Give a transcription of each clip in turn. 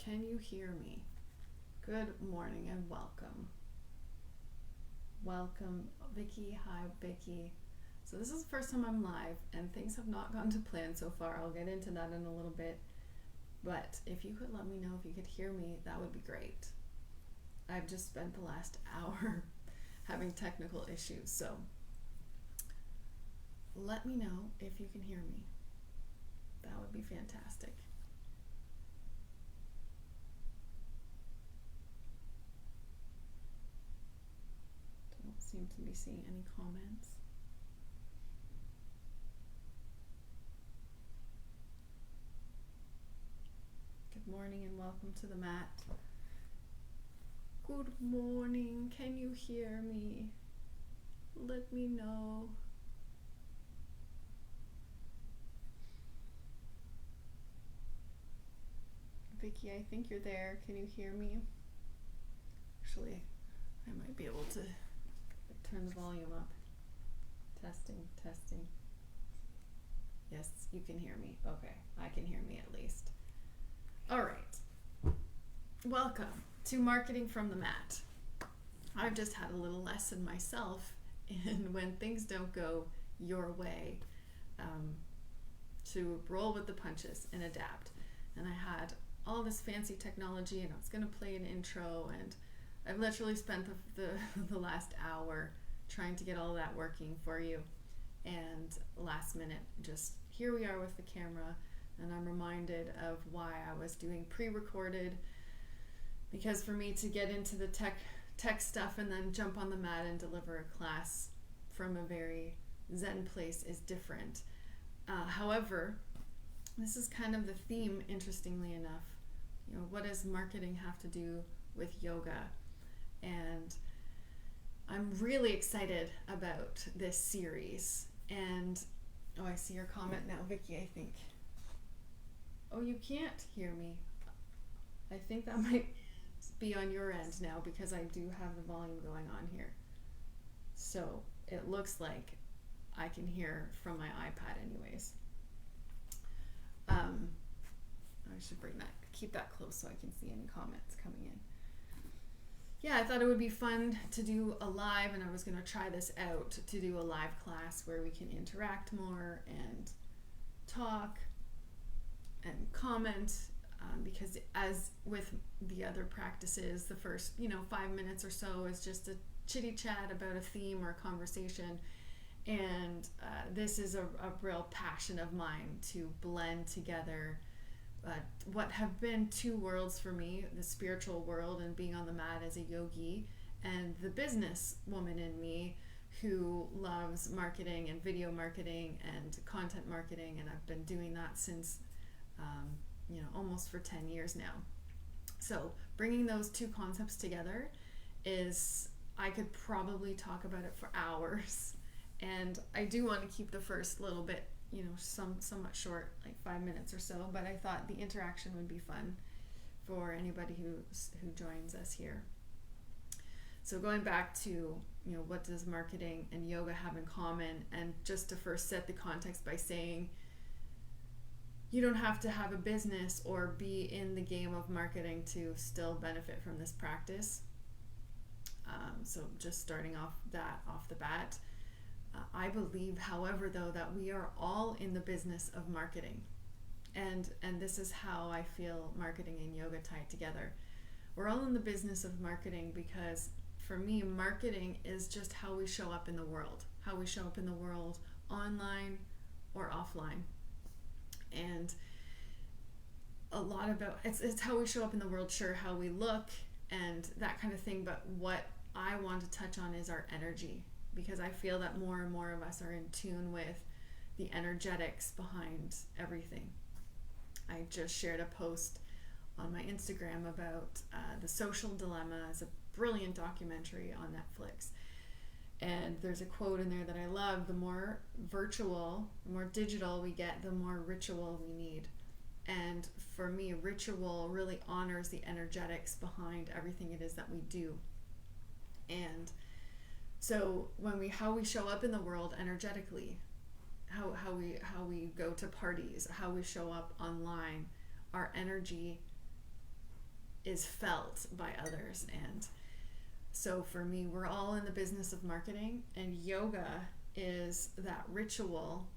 Can you hear me? Good morning and welcome. Welcome, Vicky. Hi, Vicky. So this is the first time I'm live and things have not gone to plan so far. I'll get into that in a little bit. But if you could let me know if you could hear me, that would be great. I've just spent the last hour having technical issues, so let me know if you can hear me. That would be fantastic. Don't seem to be seeing any comments. Good morning and welcome to the mat. Good morning. Can you hear me? Let me know. Vicky, I think you're there. Can you hear me? Actually, I might be able to turn the volume up. Testing, testing. Yes, you can hear me. Okay, I can hear me at least. All right. Welcome to Marketing from the Mat. I've just had a little lesson myself in when things don't go your way, to roll with the punches and adapt. And I had all this fancy technology and I was going to play an intro, and I've literally spent the last hour trying to get all that working for you, and last minute just here we are with the camera, and I'm reminded of why I was doing pre-recorded, because for me to get into the tech stuff and then jump on the mat and deliver a class from a very zen place is different. However, this is kind of the theme, interestingly enough. You know, what does marketing have to do with yoga? And I'm really excited about this series. And, oh, I see your comment now, Vicky, I think. Oh, you can't hear me. I think that might be on your end now because I do have the volume going on here. So it looks like I can hear from my iPad anyways. I should keep that close so I can see any comments coming in. Yeah, I thought it would be fun to do a live, and I was going to try this out to do a live class where we can interact more and talk and comment, because as with the other practices, the first 5 minutes or so is just a chitty chat about a theme or a conversation, and this is a real passion of mine to blend together what have been two worlds for me, the spiritual world and being on the mat as a yogi, and the business woman in me who loves marketing and video marketing and content marketing, and I've been doing that since almost for 10 years now. So bringing those two concepts together is, I could probably talk about it for hours, and I do want to keep the first little bit somewhat short, like 5 minutes or so, but I thought the interaction would be fun for anybody who joins us here. So going back to what does marketing and yoga have in common, and just to first set the context by saying you don't have to have a business or be in the game of marketing to still benefit from this practice. So just starting off the bat, I believe, however, though, that we are all in the business of marketing, and this is how I feel marketing and yoga tie together. We're all in the business of marketing because, for me, marketing is just how we show up in the world, online or offline, and a lot about it's how we show up in the world, sure, how we look and that kind of thing, but what I want to touch on is our energy, because I feel that more and more of us are in tune with the energetics behind everything. I just shared a post on my Instagram about The Social Dilemma. It's a brilliant documentary on Netflix. And there's a quote in there that I love: the more virtual, the more digital we get, the more ritual we need. And for me, ritual really honors the energetics behind everything it is that we do. And so how we show up in the world energetically, how we go to parties, how we show up online, our energy is felt by others. And so for me, we're all in the business of marketing, and yoga is that ritual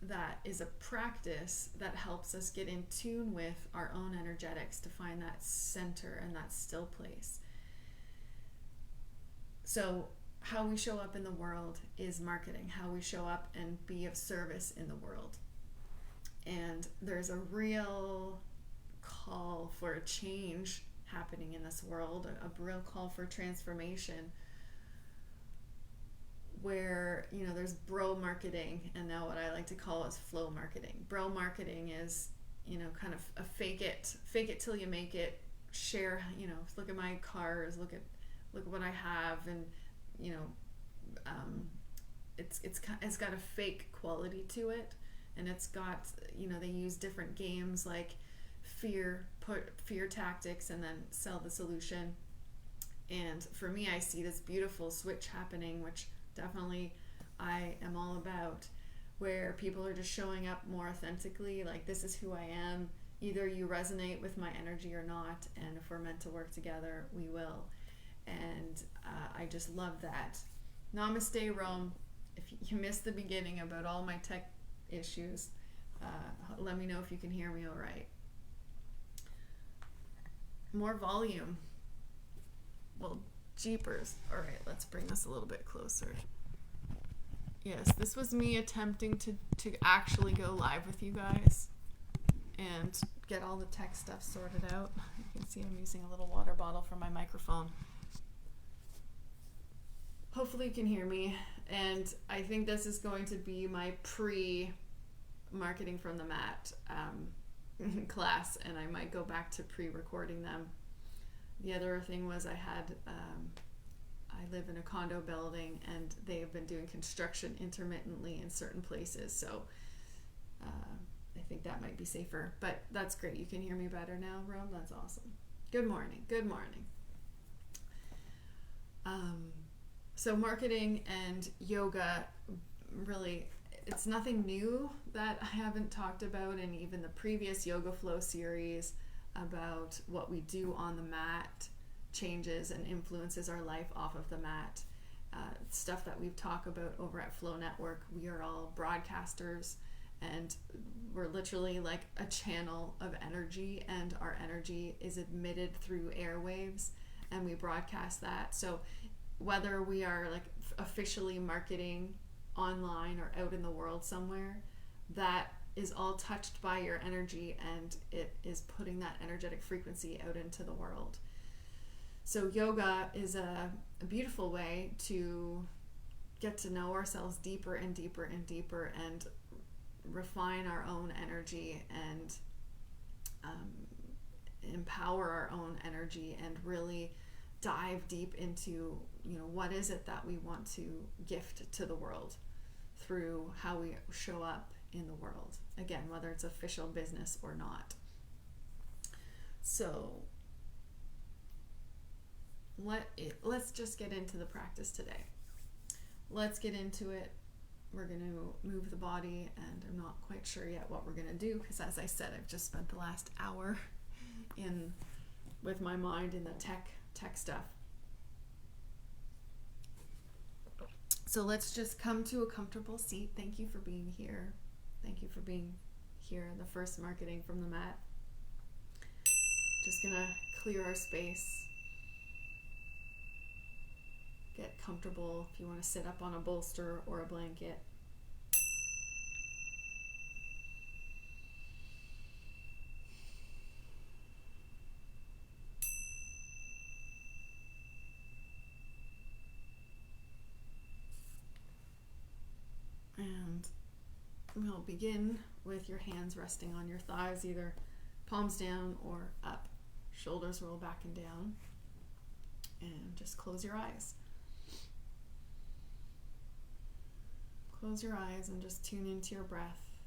that is a practice that helps us get in tune with our own energetics to find that center and that still place. So how we show up in the world is marketing, how we show up and be of service in the world. And there's a real call for a change happening in this world, a real call for transformation, where, you know, there's bro marketing, and now what I like to call is flow marketing. Bro marketing is, you know, kind of a fake it till you make it, share, you know, look at my cars, look at what I have, and, you know, it's got a fake quality to it, and it's got, you know, they use different games like put fear tactics and then sell the solution. And for me, I see this beautiful switch happening, which definitely I am all about, where people are just showing up more authentically, like, this is who I am, either you resonate with my energy or not, and if we're meant to work together, we will. And I just love that. Namaste, Rome. If you missed the beginning about all my tech issues, let me know if you can hear me all right. More volume. Well, jeepers. All right, let's bring this a little bit closer. Yes, this was me attempting to actually go live with you guys and get all the tech stuff sorted out. You can see I'm using a little water bottle for my microphone. Hopefully you can hear me, and I think this is going to be my pre-marketing from the mat class, and I might go back to pre-recording them. The other thing was I live in a condo building, and they have been doing construction intermittently in certain places, so I think that might be safer, but that's great. You can hear me better now, Rome? That's awesome. Good morning. So marketing and yoga, really, it's nothing new that I haven't talked about in even the previous Yoga Flow series about what we do on the mat changes and influences our life off of the mat. Stuff that we've talked about over at Flow Network. We are all broadcasters, and we're literally like a channel of energy, and our energy is emitted through airwaves, and we broadcast that. So whether we are like officially marketing online or out in the world somewhere, that is all touched by your energy, and it is putting that energetic frequency out into the world. So yoga is a beautiful way to get to know ourselves deeper and deeper and deeper, and refine our own energy, and empower our own energy, and really dive deep into, you know, what is it that we want to gift to the world through how we show up in the world, again, whether it's official business or not. So let's just get into the practice today. Let's get into it. We're going to move the body, and I'm not quite sure yet what we're going to do, because as I said, I've just spent the last hour with my mind in the tech stuff. So let's just come to a comfortable seat. Thank you for being here. Thank you for being here in the first marketing from the mat. Just gonna clear our space. Get comfortable if you want to sit up on a bolster or a blanket. And we'll begin with your hands resting on your thighs, either palms down or up. Shoulders roll back and down. And just close your eyes. Close your eyes and just tune into your breath.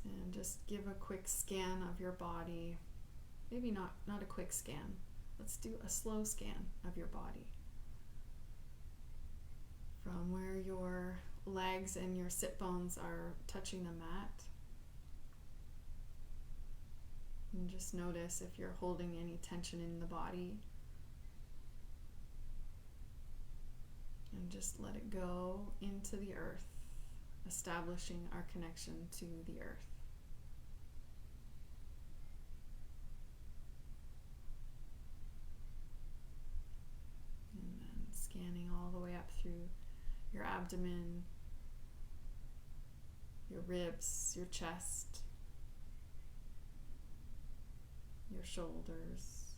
And just give a quick scan of your body. Maybe not a quick scan. Let's do a slow scan of your body. From where your legs and your sit bones are touching the mat. And just notice if you're holding any tension in the body. And just let it go into the earth, establishing our connection to the earth. And then scanning all the way up through your abdomen, your ribs, your chest, your shoulders,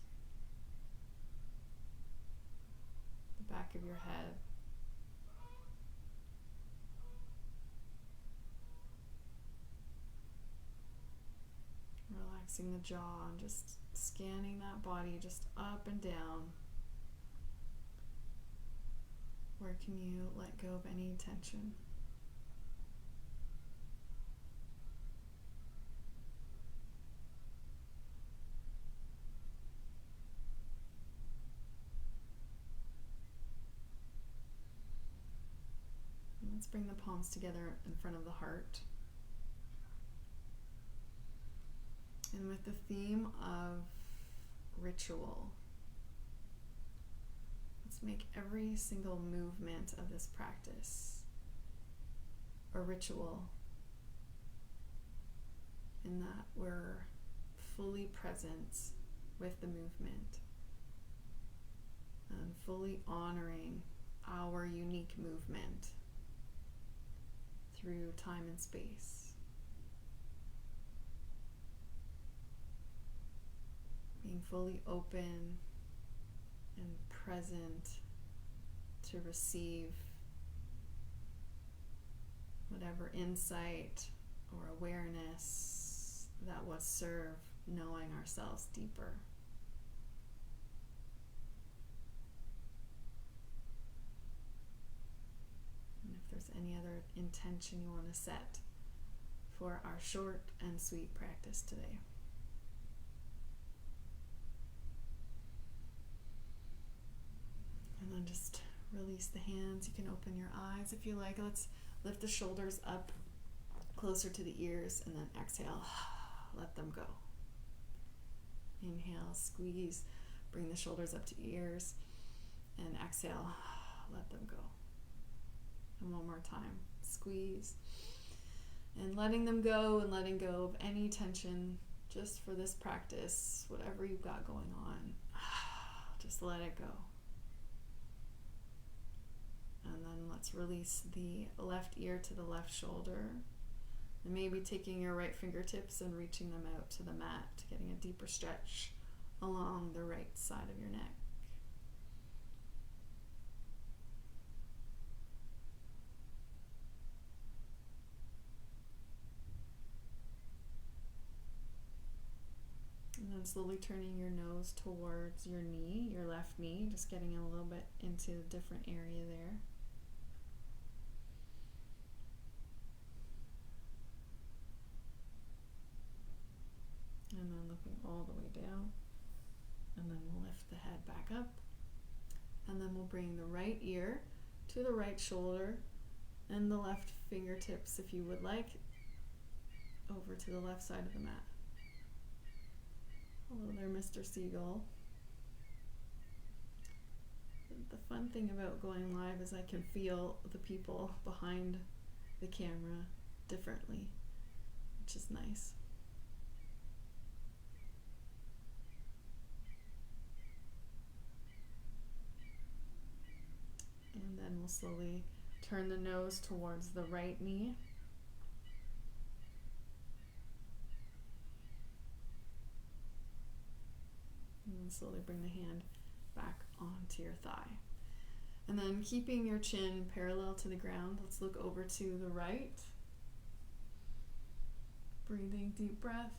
the back of your head. Relaxing the jaw and just scanning that body just up and down. Where can you let go of any tension? And let's bring the palms together in front of the heart. And with the theme of ritual, let's make every single movement of this practice a ritual, in that we're fully present with the movement and fully honoring our unique movement through time and space. Being fully open and present to receive whatever insight or awareness that would serve knowing ourselves deeper. And if there's any other intention you want to set for our short and sweet practice today. And then just release the hands. You can open your eyes if you like. Let's lift the shoulders up closer to the ears, and then exhale, let them go. Inhale, squeeze, bring the shoulders up to ears, and exhale, let them go. And one more time, squeeze, and letting them go, and letting go of any tension just for this practice, whatever you've got going on, just let it go. And then let's release the left ear to the left shoulder. And maybe taking your right fingertips and reaching them out to the mat, getting a deeper stretch along the right side of your neck. And then slowly turning your nose towards your knee, your left knee, just getting a little bit into a different area there. And then looking all the way down. And then we'll lift the head back up. And then we'll bring the right ear to the right shoulder and the left fingertips, if you would like, over to the left side of the mat. Hello there, Mr. Seagull. The fun thing about going live is I can feel the people behind the camera differently, which is nice. And then we'll slowly turn the nose towards the right knee. And then slowly bring the hand back onto your thigh. And then keeping your chin parallel to the ground, let's look over to the right. Breathing deep breath.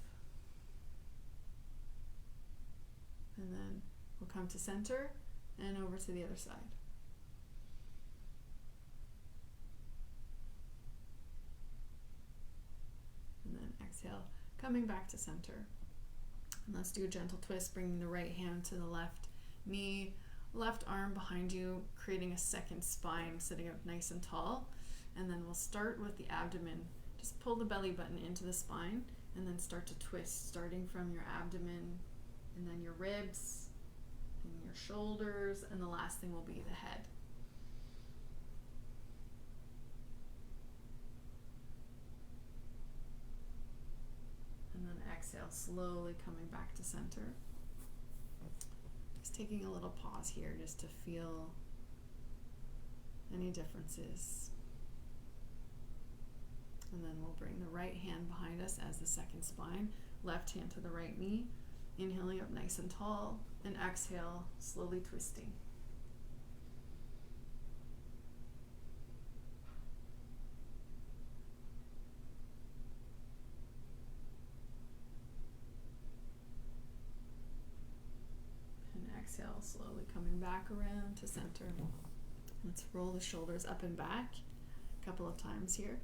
And then we'll come to center and over to the other side. And then exhale, coming back to center. And let's do a gentle twist, bringing the right hand to the left knee, left arm behind you, creating a second spine, sitting up nice and tall. And then we'll start with the abdomen. Just pull the belly button into the spine and then start to twist, starting from your abdomen and then your ribs and your shoulders, and the last thing will be the head. And then exhale, slowly coming back to center. Just taking a little pause here just to feel any differences. And then we'll bring the right hand behind us as the second spine, left hand to the right knee, inhaling up nice and tall, and exhale, slowly twisting. And exhale, slowly coming back around to center. Let's roll the shoulders up and back a couple of times here.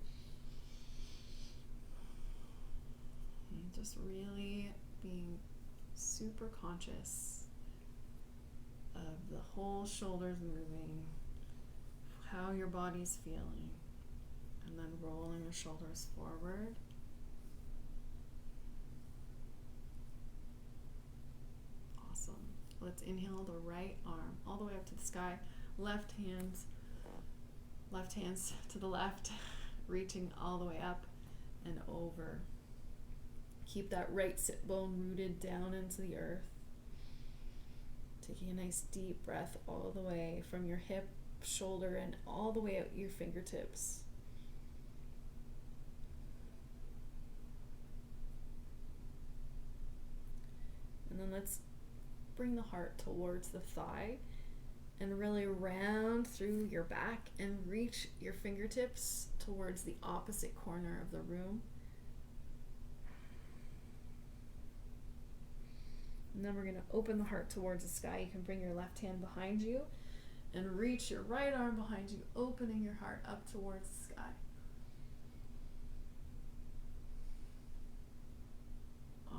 And just really being super conscious of the whole shoulders moving, how your body's feeling, and then rolling the shoulders forward. Awesome. Let's inhale the right arm all the way up to the sky, left hands to the left, reaching all the way up and over. Keep that right sit bone rooted down into the earth. Taking a nice deep breath all the way from your hip, shoulder, and all the way out your fingertips. And then let's bring the heart towards the thigh and really round through your back and reach your fingertips towards the opposite corner of the room. And then we're going to open the heart towards the sky. You can bring your left hand behind you and reach your right arm behind you, opening your heart up towards the sky.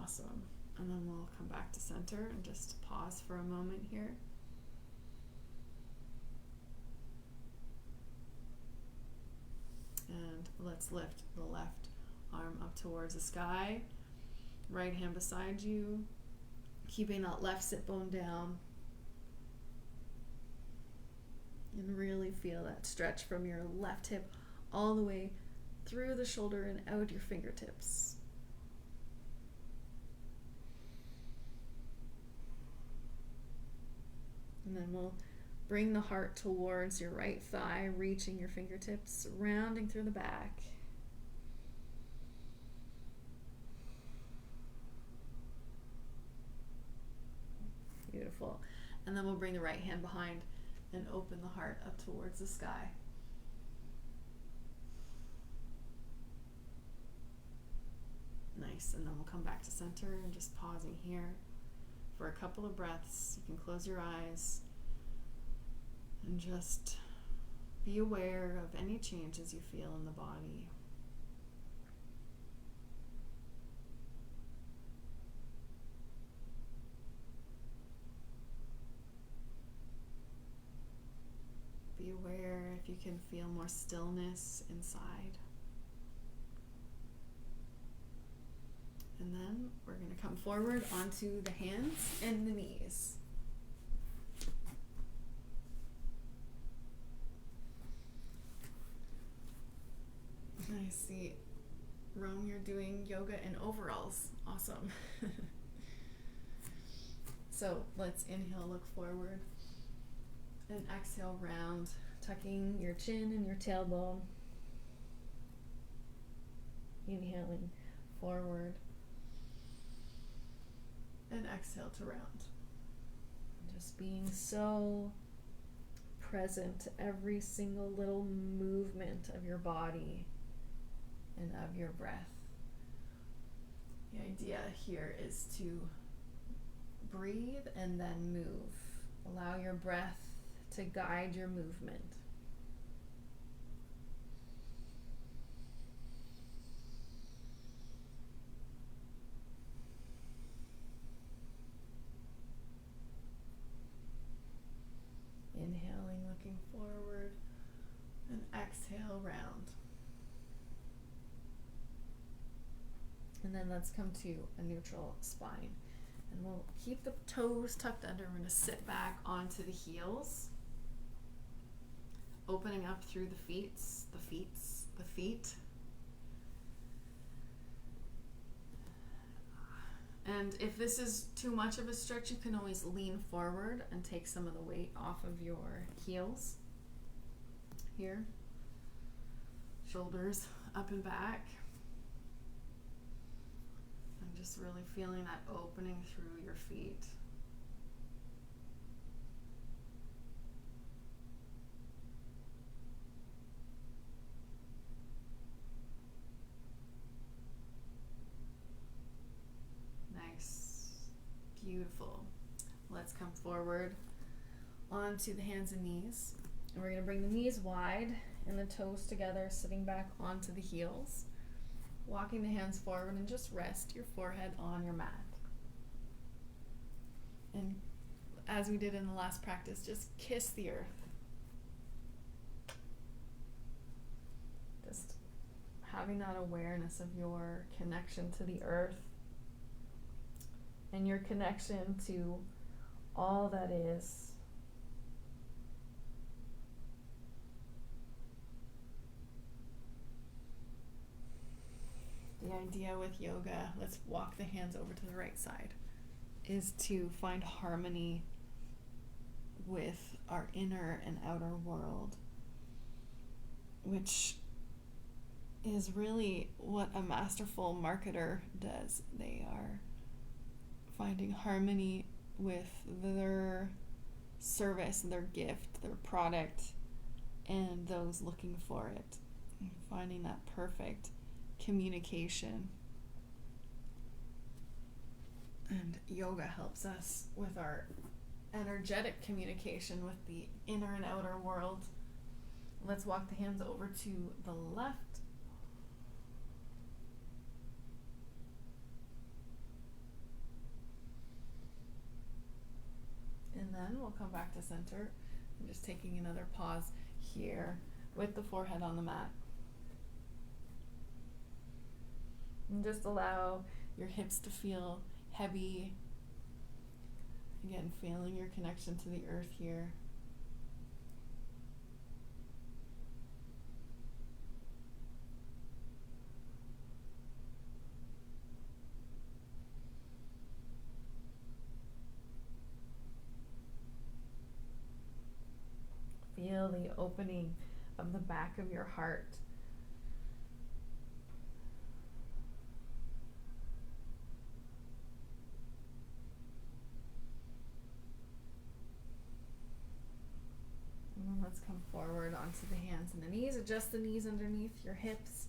Awesome. And then we'll come back to center and just pause for a moment here. And let's lift the left arm up towards the sky. Right hand beside you. Keeping that left sit bone down. And really feel that stretch from your left hip all the way through the shoulder and out your fingertips. And then we'll bring the heart towards your right thigh, reaching your fingertips, rounding through the back. Beautiful. And then we'll bring the right hand behind and open the heart up towards the sky. Nice. And then we'll come back to center and just pausing here for a couple of breaths. You can close your eyes and just be aware of any changes you feel in the body. Be aware if you can feel more stillness inside. And then we're going to come forward onto the hands and the knees. I see, Rome, you're doing yoga in overalls. Awesome. So let's inhale, look forward. And exhale, round, tucking your chin and your tailbone. Inhaling forward. And exhale to round. Just being so present to every single little movement of your body and of your breath. The idea here is to breathe and then move. Allow your breath to guide your movement. Inhaling, looking forward, and exhale, round. And then let's come to a neutral spine. And we'll keep the toes tucked under. We're going to sit back onto the heels, opening up through the feet. And if this is too much of a stretch, you can always lean forward and take some of the weight off of your heels. Here, shoulders up and back. I'm just really feeling that opening through your feet. Nice. Beautiful. Let's come forward onto the hands and knees. And we're going to bring the knees wide and the toes together, sitting back onto the heels. Walking the hands forward, and just rest your forehead on your mat. And as we did in the last practice, just kiss the earth. Just having that awareness of your connection to the earth and your connection to all that is. The idea with yoga, let's walk the hands over to the right side, is to find harmony with our inner and outer world, which is really what a masterful marketer does. They are finding harmony with their service, their gift, their product, and those looking for it, and finding that perfect communication. And yoga helps us with our energetic communication with the inner and outer world. Let's walk the hands over to the left. And then we'll come back to center. I'm just taking another pause here with the forehead on the mat. And just allow your hips to feel heavy. Again, feeling your connection to the earth here. Feel the opening of the back of your heart. Let's come forward onto the hands and the knees. Adjust the knees underneath your hips.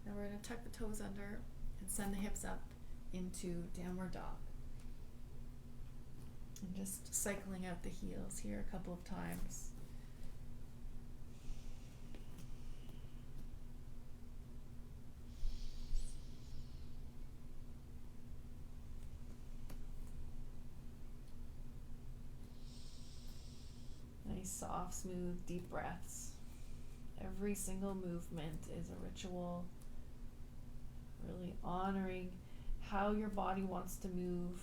And we're going to tuck the toes under and send the hips up into downward dog. And just cycling out the heels here a couple of times. Nice, soft, smooth, deep breaths. Every single movement is a ritual. Really honoring how your body wants to move.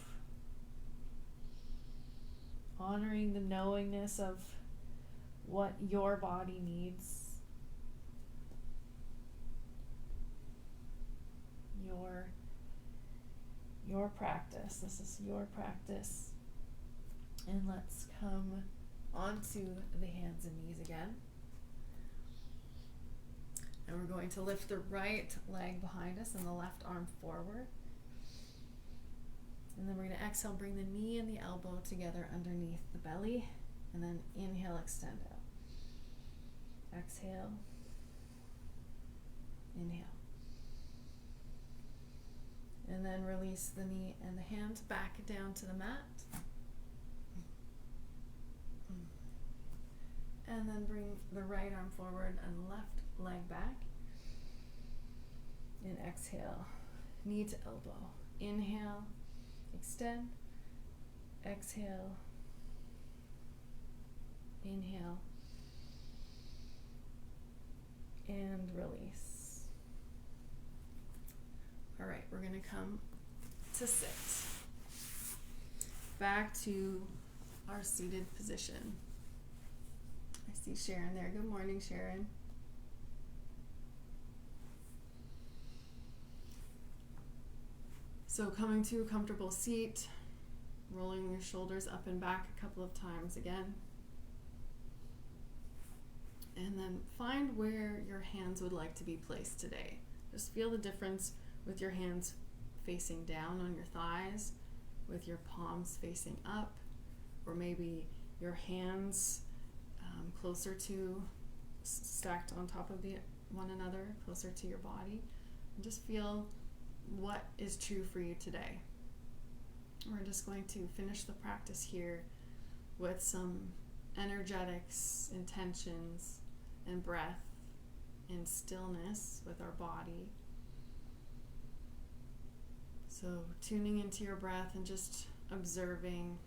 Honoring the knowingness of what your body needs. Your practice. This is your practice. And let's come onto the hands and knees again. And we're going to lift the right leg behind us and the left arm forward. And then we're going to exhale, bring the knee and the elbow together underneath the belly. And then inhale, extend out. Exhale. Inhale. And then release the knee and the hands back down to the mat. And then bring the right arm forward and left leg back. And exhale, knee to elbow. Inhale, extend. Exhale. Inhale. And release. All right, we're going to come to sit. Back to our seated position. I see Sharon there. Good morning, Sharon. So coming to a comfortable seat, rolling your shoulders up and back a couple of times again. And then find where your hands would like to be placed today. Just feel the difference with your hands facing down on your thighs, with your palms facing up, or maybe your hands closer to, stacked on top of one another, closer to your body. And just feel what is true for you today. We're just going to finish the practice here with some energetics, intentions, and breath in stillness with our body. So tuning into your breath and just observing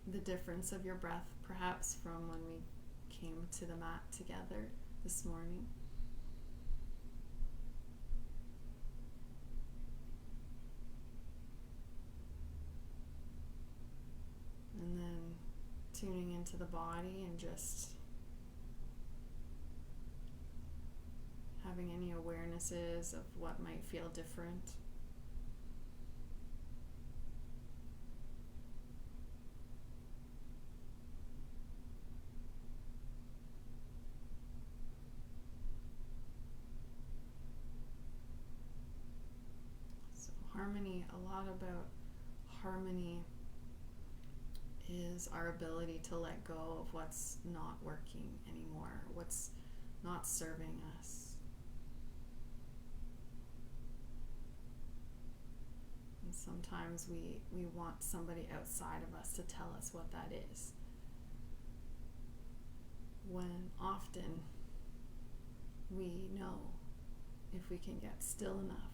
the difference of your breath, perhaps from when we came to the mat together this morning. And then tuning into the body and just having any awarenesses of what might feel different. So harmony, a lot about harmony is our ability to let go of what's not working anymore, what's not serving us. And sometimes we want somebody outside of us to tell us what that is, when often we know if we can get still enough.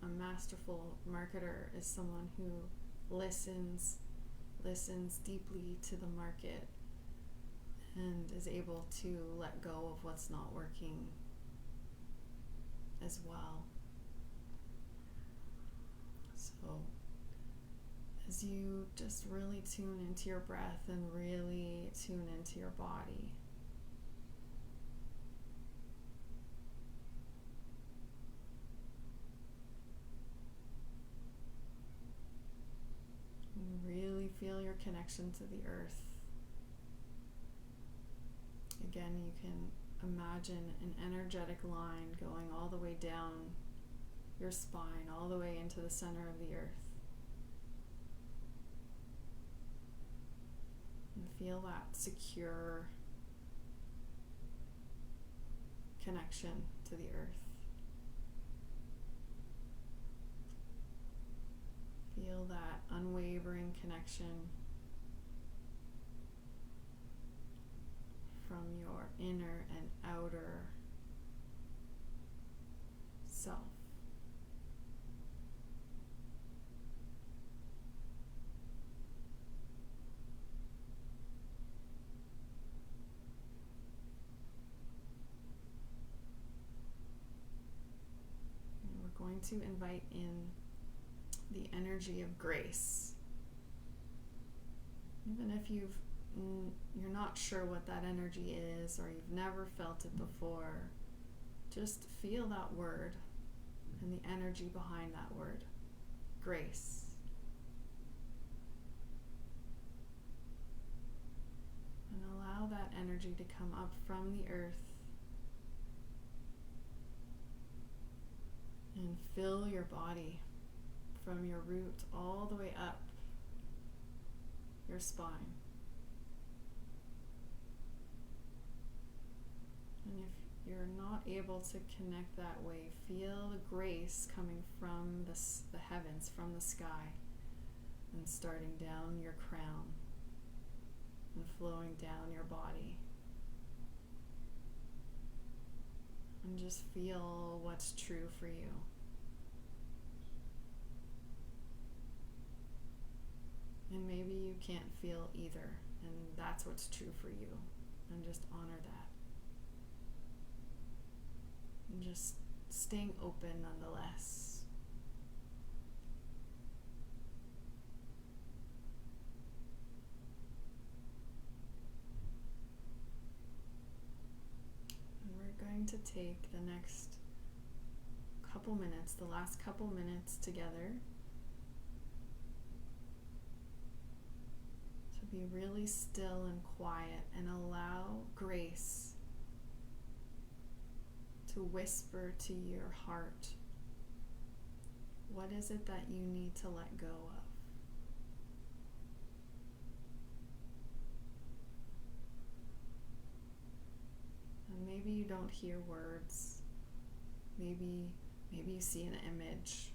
A masterful marketer is someone who listens deeply to the market and is able to let go of what's not working as well. So as you just really tune into your breath and really tune into your body, really feel your connection to the earth. Again, you can imagine an energetic line going all the way down your spine, all the way into the center of the earth. And feel that secure connection to the earth. Feel that unwavering connection from your inner and outer self. And we're going to invite in the energy of grace. Even if you're not sure what that energy is, or you've never felt it before, just feel that word and the energy behind that word, grace. And allow that energy to come up from the earth and fill your body from your root all the way up your spine. And if you're not able to connect that way, feel the grace coming from the heavens, from the sky, and starting down your crown and flowing down your body. And just feel what's true for you. And maybe feel either. And that's what's true for you. And just honor that. And just staying open nonetheless. And we're going to take the next couple minutes, the last couple minutes together, to be really still and quiet and allow grace to whisper to your heart. What is it that you need to let go of? And maybe you don't hear words. Maybe you see an image.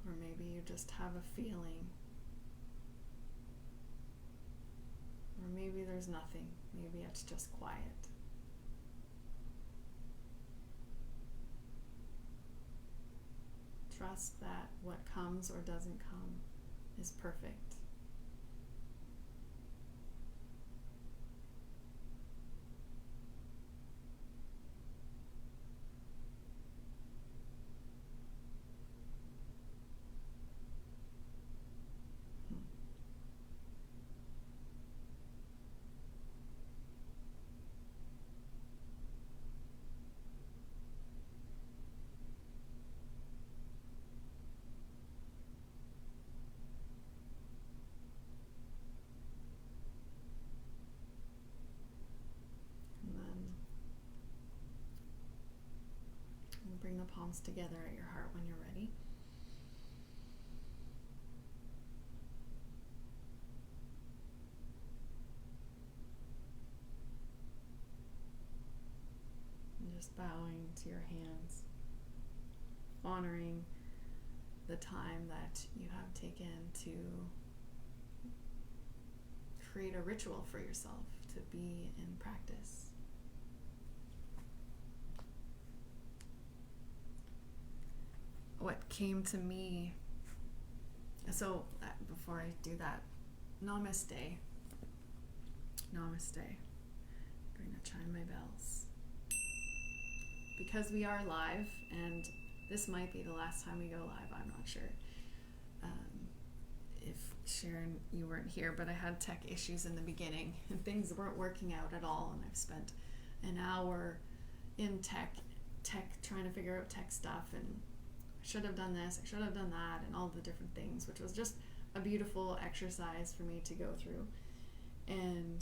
Or maybe you just have a feeling. Or maybe there's nothing. Maybe it's just quiet. Trust that what comes or doesn't come is perfect. Bring the palms together at your heart when you're ready. And just bowing to your hands, honoring the time that you have taken to create a ritual for yourself, to be in practice. What came to me, so before I do that, namaste. Namaste. I'm going to chime my bells. Because we are live, and this might be the last time we go live, I'm not sure. If Sharon, you weren't here, but I had tech issues in the beginning, and things weren't working out at all, and I've spent an hour in tech trying to figure out tech stuff, and I should have done this, I should have done that, and all the different things, which was just a beautiful exercise for me to go through. And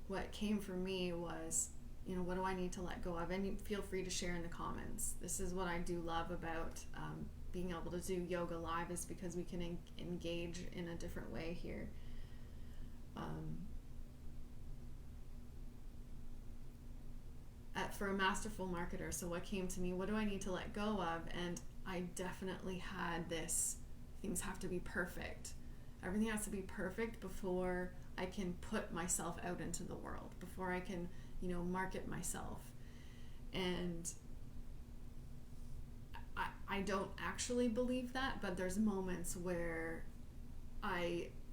what came for me was, what do I need to let go of? And feel free to share in the comments. This is what I do love about being able to do yoga live, is because we can engage in a different way here. For a masterful marketer, so what came to me, what do I need to let go of? And I definitely had this, things have to be perfect. Everything has to be perfect before I can put myself out into the world, before I can, market myself. And I don't actually believe that, but there's moments where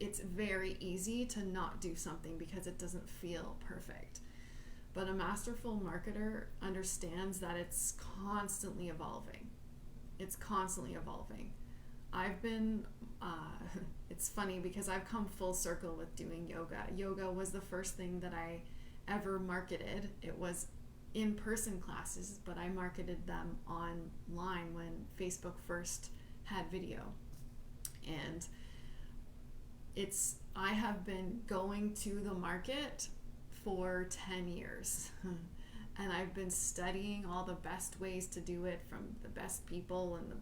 it's very easy to not do something because it doesn't feel perfect. But a masterful marketer understands that it's constantly evolving. It's constantly evolving. I've been, it's funny because I've come full circle with doing yoga. Yoga was the first thing that I ever marketed. It was in-person classes, but I marketed them online when Facebook first had video. And I have been going to the market for 10 years. And I've been studying all the best ways to do it from the best people and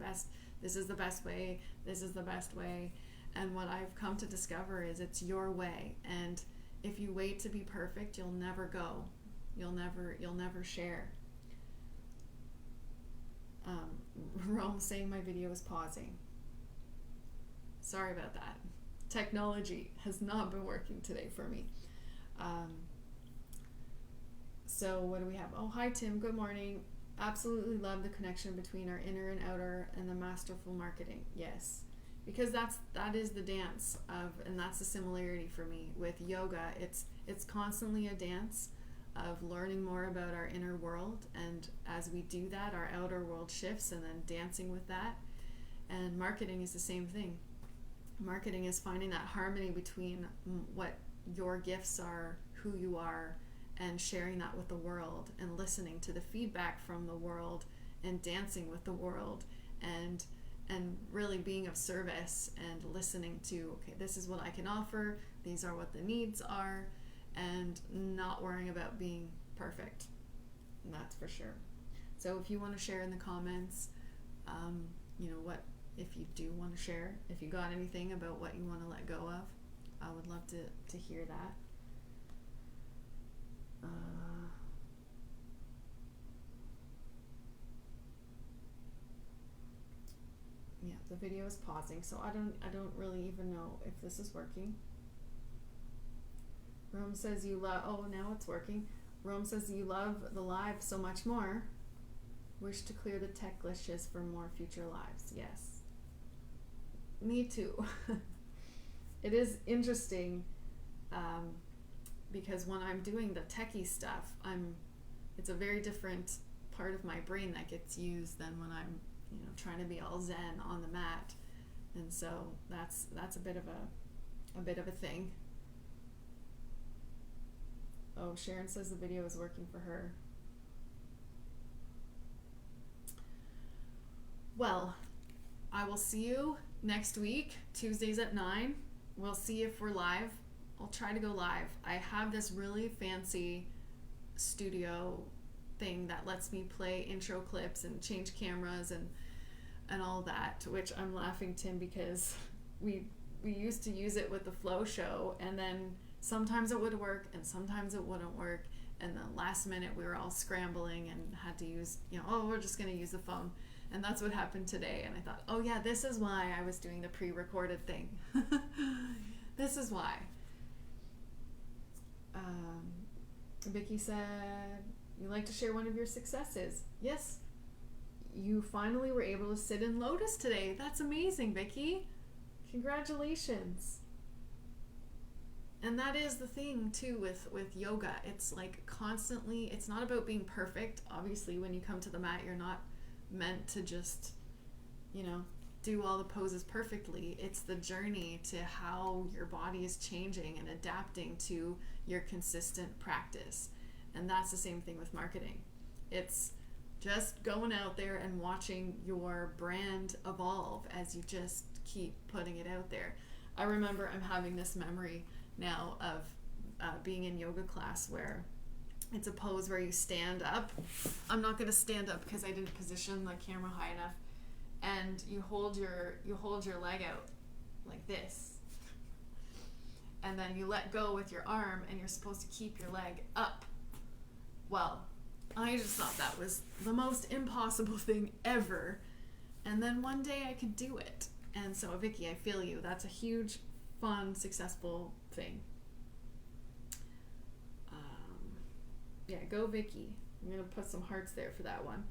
this is the best way, this is the best way. And what I've come to discover is it's your way. And if you wait to be perfect, you'll never go. You'll never share. Rome saying my video is pausing. Sorry about that. Technology has not been working today for me. So what do we have? Oh, hi Tim, good morning. Absolutely love the connection between our inner and outer and the masterful marketing. Yes, because that is the dance of, and that's the similarity for me with yoga. It's constantly a dance of learning more about our inner world, and as we do that, our outer world shifts, and then dancing with that. And marketing is the same thing. Marketing is finding that harmony between what your gifts are, who you are, and sharing that with the world, and listening to the feedback from the world, and dancing with the world, and really being of service, and listening to, okay, this is what I can offer, these are what the needs are, and not worrying about being perfect. And that's for sure. So if you want to share in the comments, what, if you do want to share, if you got anything about what you want to let go of, I would love to hear that. Yeah, the video is pausing, so I don't really even know if this is working. Rome says you love, oh, now it's working. Rome says you love the live so much more. Wish to clear the tech glitches for more future lives. Yes. Me too. It is interesting because when I'm doing the techie stuff, it's a very different part of my brain that gets used than when I'm trying to be all zen on the mat, and so that's a bit of a thing. Oh, Sharon says the video is working for her. Well, I will see you next week, Tuesdays at 9. We'll see if we're live. I'll try to go live. I have this really fancy studio thing that lets me play intro clips and change cameras and all that, which I'm laughing, Tim, because we used to use it with the Flow show, and then sometimes it would work and sometimes it wouldn't work, and then last minute we were all scrambling and had to use, we're just going to use the phone. And that's what happened today, and I thought, oh yeah, this is why I was doing the pre-recorded thing. This is why. Vicky said, you like to share one of your successes. Yes, you finally were able to sit in lotus today. That's amazing, Vicky. Congratulations. And that is the thing too with yoga. It's like constantly, it's not about being perfect. Obviously, when you come to the mat, you're not meant to just, do all the poses perfectly. It's the journey to how your body is changing and adapting to your consistent practice. And that's the same thing with marketing. It's just going out there and watching your brand evolve as you just keep putting it out there. I remember I'm having this memory now of being in yoga class where it's a pose where you stand up. I'm not going to stand up because I didn't position the camera high enough. And you hold your leg out like this. And then you let go with your arm, and you're supposed to keep your leg up. Well, I just thought that was the most impossible thing ever. And then one day I could do it. And so, Vicky, I feel you. That's a huge, fun, successful thing. Yeah, go Vicky. I'm going to put some hearts there for that one.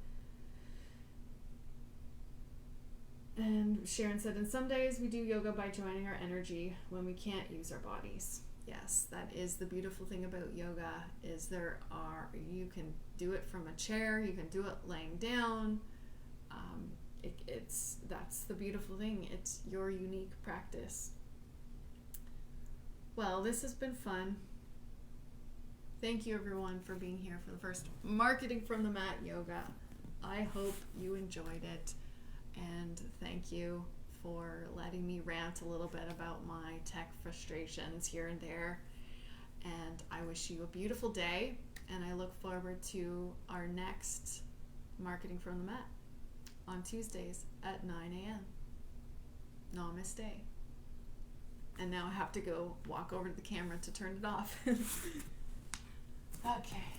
And Sharon said, and some days we do yoga by joining our energy when we can't use our bodies. Yes, that is the beautiful thing about yoga, is you can do it from a chair, you can do it laying down. That's the beautiful thing. It's your unique practice. Well, this has been fun. Thank you everyone for being here for the first Marketing from the Mat yoga. I hope you enjoyed it, and thank you for letting me rant a little bit about my tech frustrations here and there. And I wish you a beautiful day, and I look forward to our next Marketing from the Mat on Tuesdays at 9 a.m. Namaste. And now I have to go walk over to the camera to turn it off. Okay.